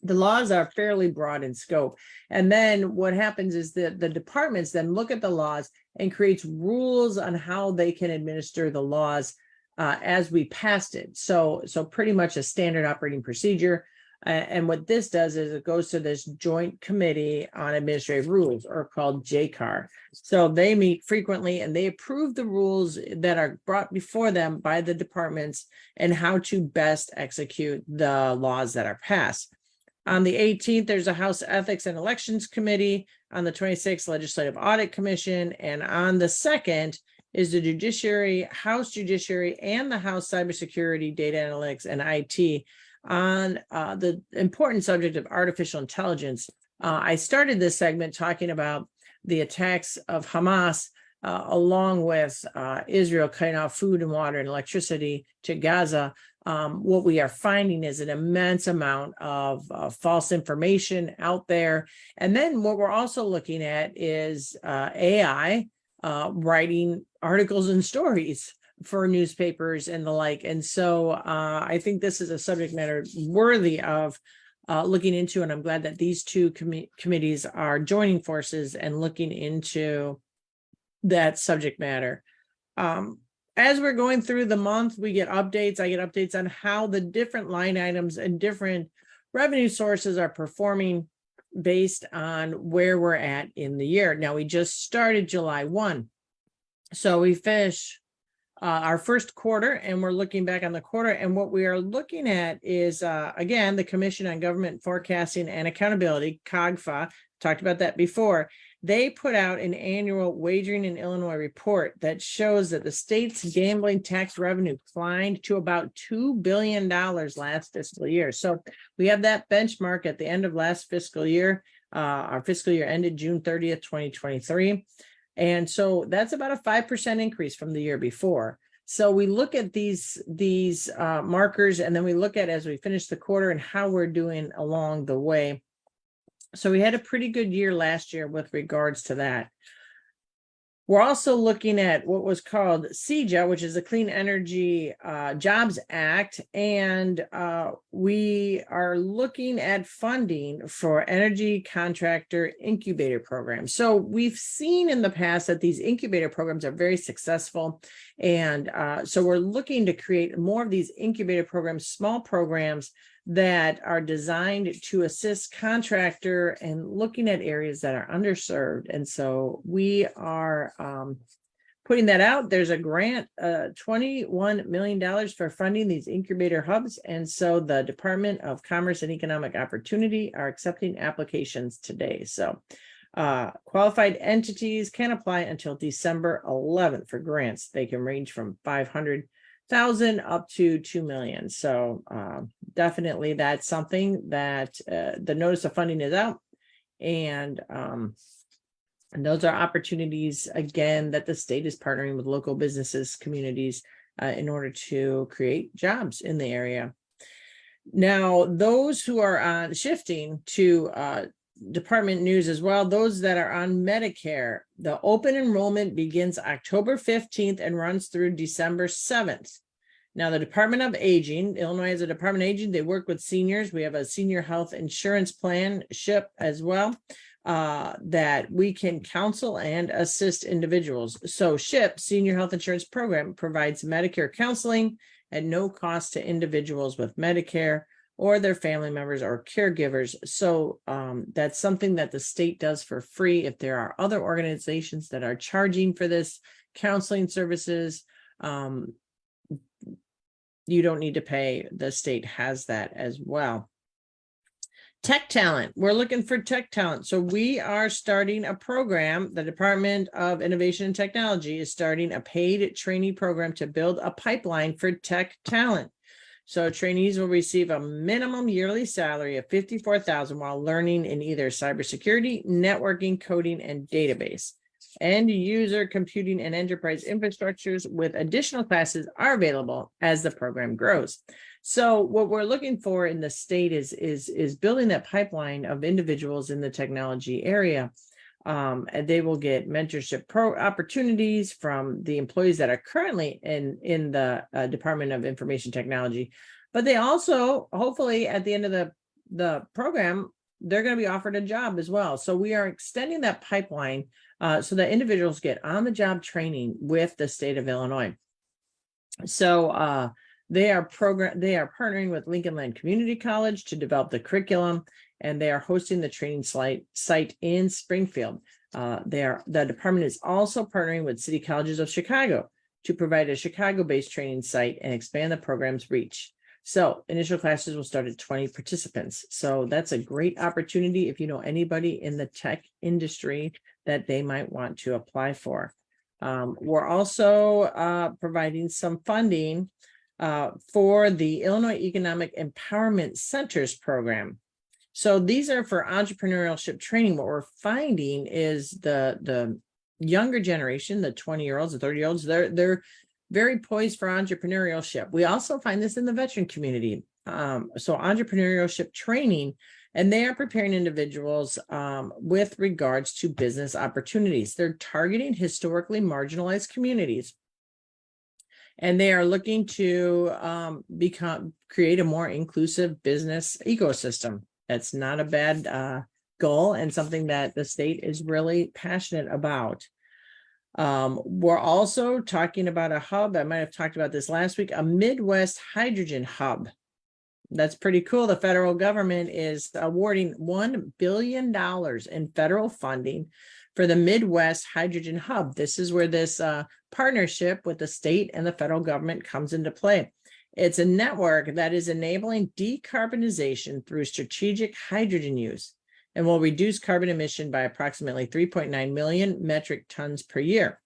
the laws are fairly broad in scope. And then what happens is that the departments then look at the laws and creates rules on how they can administer the laws as we passed it. So pretty much a standard operating procedure. And what this does is it goes to this Joint Committee on Administrative Rules, or called JCAR. So they meet frequently and they approve the rules that are brought before them by the departments and how to best execute the laws that are passed. On the 18th, there's a House Ethics and Elections Committee. On the 26th, Legislative Audit Commission. And on the 2nd is the Judiciary, House Judiciary, and the House Cybersecurity, Data Analytics, and IT on the important subject of artificial intelligence. I started this segment talking about the attacks of Hamas, along with Israel cutting off food and water and electricity to Gaza. What we are finding is an immense amount of false information out there. And then what we're also looking at is AI writing articles and stories for newspapers and the like. And so I think this is a subject matter worthy of looking into, and I'm glad that these two committees are joining forces and looking into that subject matter. As we're going through the month, we get updates. I get updates on how the different line items and different revenue sources are performing based on where we're at in the year. Now, we just started July 1. So we finished our first quarter, and we're looking back on the quarter. And what we are looking at is, again, the Commission on Government Forecasting and Accountability, COGFA, talked about that before. They put out an annual Wagering in Illinois report that shows that the state's gambling tax revenue climbed to about $2 billion last fiscal year. So we have that benchmark at the end of last fiscal year. Our fiscal year ended June 30th, 2023. And so that's about a 5% increase from the year before. So we look at these markers, and then we look at as we finish the quarter and how we're doing along the way. So we had a pretty good year last year with regards to that. We're also looking at what was called CEJA, which is the Clean Energy Jobs Act, and we are looking at funding for energy contractor incubator programs. So we've seen in the past that these incubator programs are very successful, and so we're looking to create more of these incubator programs, small programs that are designed to assist contractor and looking at areas that are underserved. And so we are putting that out. There's a grant, $21 million for funding these incubator hubs. And so the Department of Commerce and Economic Opportunity are accepting applications today. So qualified entities can apply until December 11th for grants. They can range from $500,000 up to $2 million. So definitely that's something that the notice of funding is out, and those are opportunities, again, that the state is partnering with local businesses, communities in order to create jobs in the area. Now, those who are shifting to department news as well, those that are on Medicare, the open enrollment begins October 15th and runs through December 7th. Now, the Department of Aging, Illinois has a Department of Aging. They work with seniors. We have a senior health insurance plan, SHIP, as well, that we can counsel and assist individuals. So SHIP, Senior Health Insurance Program, provides Medicare counseling at no cost to individuals with Medicare or their family members or caregivers. So that's something that the state does for free. If there are other organizations that are charging for this counseling services, you don't need to pay. The state has that as well. Tech talent. We're looking for tech talent. So we are starting a program. The Department of Innovation and Technology is starting a paid trainee program to build a pipeline for tech talent. So trainees will receive a minimum yearly salary of $54,000 while learning in either cybersecurity, networking, coding, and database. End user computing and enterprise infrastructures with additional classes are available as the program grows. So what we're looking for in the state is building that pipeline of individuals in the technology area. And they will get mentorship opportunities from the employees that are currently in the Department of Information Technology. But they also, hopefully at the end of the program, they're going to be offered a job as well. So we are extending that pipeline so that individuals get on the job training with the state of Illinois. So they are partnering with Lincoln Land Community College to develop the curriculum, and they are hosting the training site in Springfield. The department is also partnering with City Colleges of Chicago to provide a Chicago-based training site and expand the program's reach. So initial classes will start at 20 participants. So that's a great opportunity if you know anybody in the tech industry that they might want to apply for. We're also providing some funding for the Illinois Economic Empowerment Centers program. So these are for entrepreneurship training. What we're finding is the younger generation, the 20-year-olds, the 30-year-olds, they're very poised for entrepreneurship. We also find this in the veteran community. So entrepreneurship training, and they are preparing individuals with regards to business opportunities. They're targeting historically marginalized communities, and they are looking to create a more inclusive business ecosystem. That's not a bad goal, and something that the state is really passionate about. We're also talking about a hub. I might have talked about this last week, a Midwest hydrogen hub. That's pretty cool. The federal government is awarding $1 billion in federal funding for the Midwest Hydrogen Hub. This is where this partnership with the state and the federal government comes into play. It's a network that is enabling decarbonization through strategic hydrogen use and will reduce carbon emission by approximately 3.9 million metric tons per year.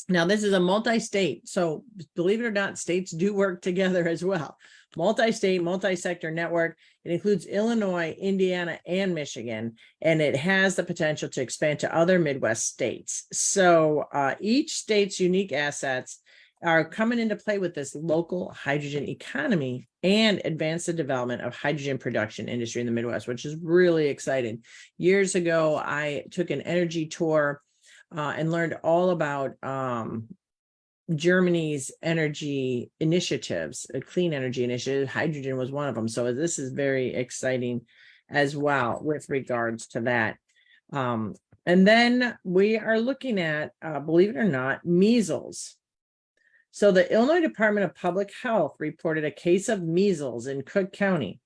Now, this is a multi-state, so believe it or not, states do work together as well. Multi-state, multi-sector network. It includes Illinois, Indiana, and Michigan, and it has the potential to expand to other Midwest states. So each state's unique assets are coming into play with this local hydrogen economy and advance the development of hydrogen production industry in the Midwest, which is really exciting. Years ago, I took an energy tour and learned all about Germany's energy initiatives, a clean energy initiative. Hydrogen was one of them. So this is very exciting as well with regards to that. And then we are looking at, believe it or not, measles. So the Illinois Department of Public Health reported a case of measles in Cook County.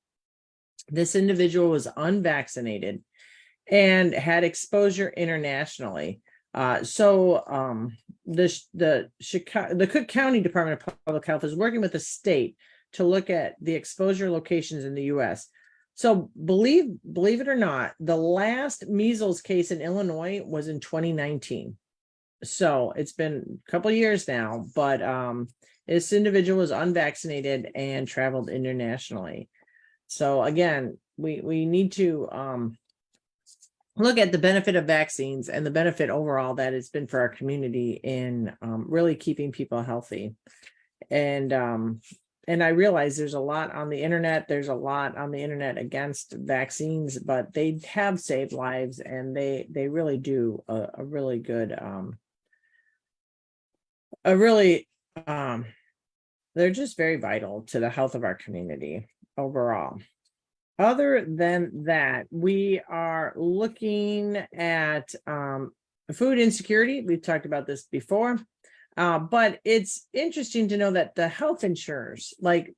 This individual was unvaccinated and had exposure internationally. The Cook County Department of Public Health is working with the state to look at the exposure locations in the U.S. So believe it or not, the last measles case in Illinois was in 2019. So it's been a couple of years now, but this individual was unvaccinated and traveled internationally. So again, we need to look at the benefit of vaccines and the benefit overall that it's been for our community in really keeping people healthy. And I realize there's a lot on the internet. There's a lot on the internet against vaccines, but they have saved lives, and they really do a really good they're just very vital to the health of our community overall. Other than that, we are looking at food insecurity. We've talked about this before, but it's interesting to know that the health insurers, like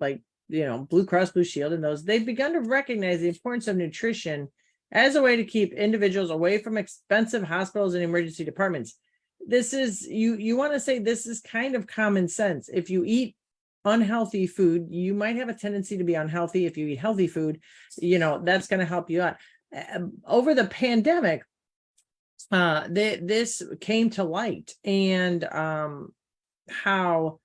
Blue Cross Blue Shield and those, they've begun to recognize the importance of nutrition as a way to keep individuals away from expensive hospitals and emergency departments. This is, you want to say this is kind of common sense. If you eat unhealthy food. You might have a tendency to be unhealthy. If you eat healthy food, you know, that's going to help you out. Over the pandemic, this came to light, and how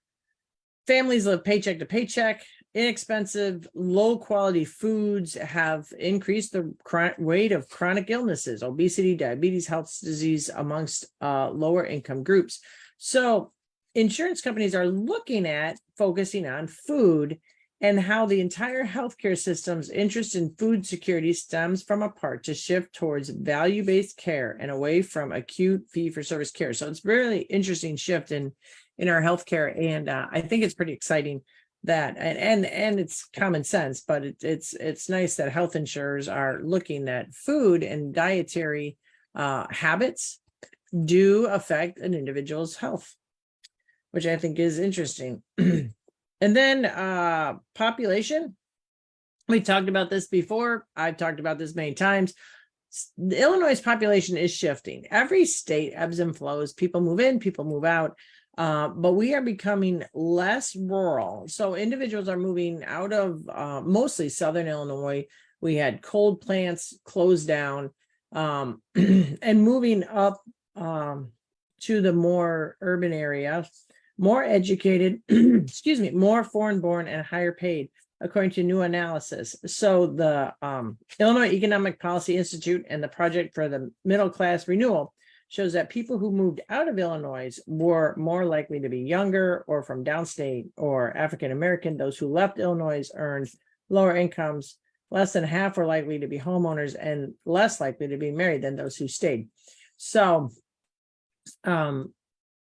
families live paycheck to paycheck. Inexpensive, low quality foods have increased the rate of chronic illnesses, obesity, diabetes, health disease amongst lower income groups. So insurance companies are looking at focusing on food and how the entire healthcare system's interest in food security stems from a part to shift towards value-based care and away from acute fee-for-service care. So it's a really interesting shift in our healthcare, and I think it's pretty exciting that, and it's common sense, but it's nice that health insurers are looking at food and dietary habits do affect an individual's health, which I think is interesting. And then population, we talked about this before. I've talked about this many times. The Illinois' population is shifting. Every state ebbs and flows. People move in, people move out. But we are becoming less rural. So individuals are moving out of mostly Southern Illinois. We had coal plants closed down, and moving up to the more urban area, more educated, excuse me, more foreign born and higher paid, according to new analysis. So the Illinois Economic Policy Institute and the Project for the Middle Class Renewal shows that people who moved out of Illinois were more likely to be younger or from downstate or African American. Those who left Illinois earned lower incomes. Less than half were likely to be homeowners and less likely to be married than those who stayed. So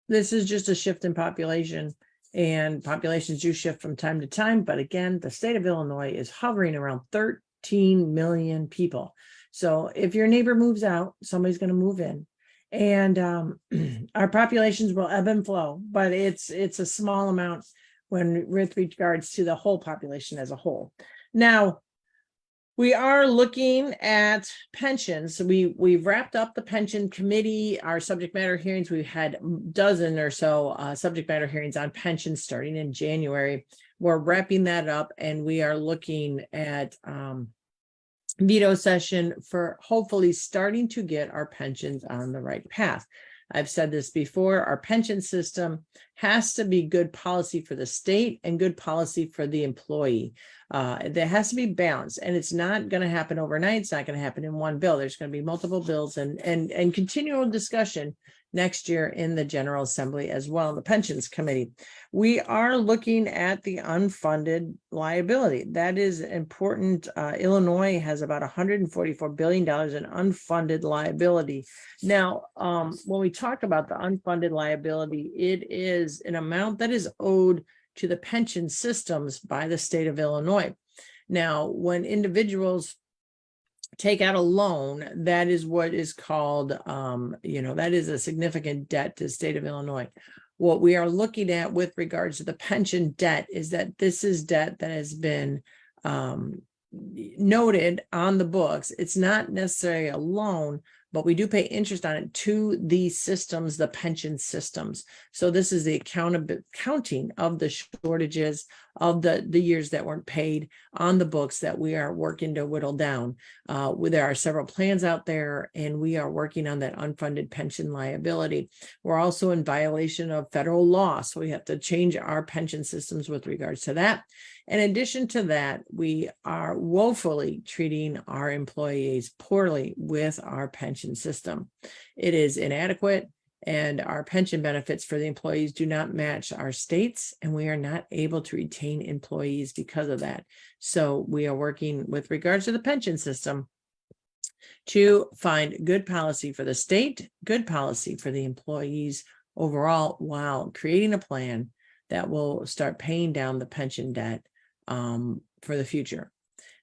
this is just a shift in population, and populations do shift from time to time. But again, the state of Illinois is hovering around 13 million people. So if your neighbor moves out, somebody's going to move in. And our populations will ebb and flow, but it's a small amount when with regards to the whole population as a whole. Now, we are looking at pensions. We've wrapped up the pension committee, our subject matter hearings. We've had a dozen or so subject matter hearings on pensions starting in January. We're wrapping that up, and we are looking at veto session for hopefully starting to get our pensions on the right path. I've said this before, our pension system has to be good policy for the state and good policy for the employee. There has to be balance, and it's not going to happen overnight. It's not going to happen in one bill. There's going to be multiple bills and continual discussion next year in the General Assembly as well, in the Pensions Committee. We are looking at the unfunded liability. That is important. Illinois has about $144 billion in unfunded liability. Now, when we talk about the unfunded liability, it is an amount that is owed to the pension systems by the state of Illinois. Now, when individuals take out a loan, that is what is called, that is a significant debt to the state of Illinois. What we are looking at with regards to the pension debt is that this is debt that has been noted on the books. It's not necessarily a loan, but we do pay interest on it to the systems, the pension systems. So this is the counting of the shortages of the years that weren't paid on the books that we are working to whittle down. There are several plans out there, and we are working on that unfunded pension liability. We're also in violation of federal law, so we have to change our pension systems with regards to that. In addition to that, we are woefully treating our employees poorly with our pension system. It is inadequate, and our pension benefits for the employees do not match our states, and we are not able to retain employees because of that. So we are working with regards to the pension system to find good policy for the state, good policy for the employees overall, while creating a plan that will start paying down the pension debt for the future.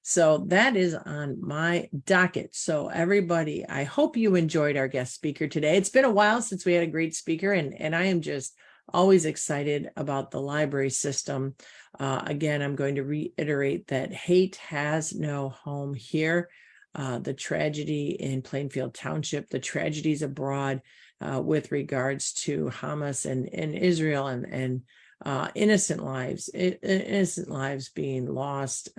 So that is on my docket. So everybody, I hope you enjoyed our guest speaker today. It's been a while since we had a great speaker, and I am just always excited about the library system. Again, I'm going to reiterate that hate has no home here. The tragedy in Plainfield Township, the tragedies abroad with regards to Hamas and Israel and innocent lives being lost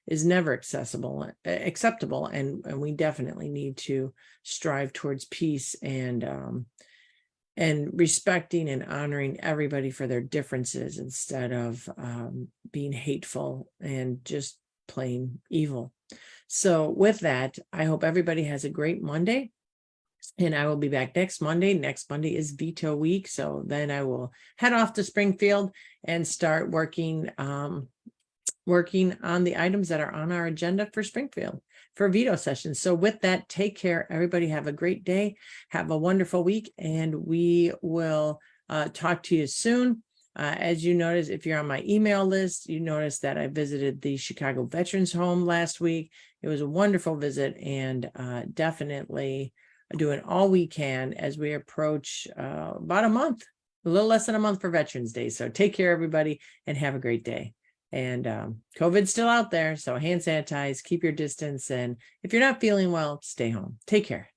is never acceptable, and we definitely need to strive towards peace and respecting and honoring everybody for their differences instead of being hateful and just plain evil. So with that, I hope everybody has a great Monday. And I will be back next Monday. Next Monday is veto week. So then I will head off to Springfield and start working on the items that are on our agenda for Springfield for veto sessions. So with that, take care. Everybody have a great day. Have a wonderful week. And we will talk to you soon. As you notice, if you're on my email list, you notice that I visited the Chicago Veterans Home last week. It was a wonderful visit, and definitely doing all we can as we approach about a month, a little less than a month for Veterans Day. So take care, everybody, and have a great day. And COVID's still out there, so hand sanitize, keep your distance, and if you're not feeling well, stay home. Take care.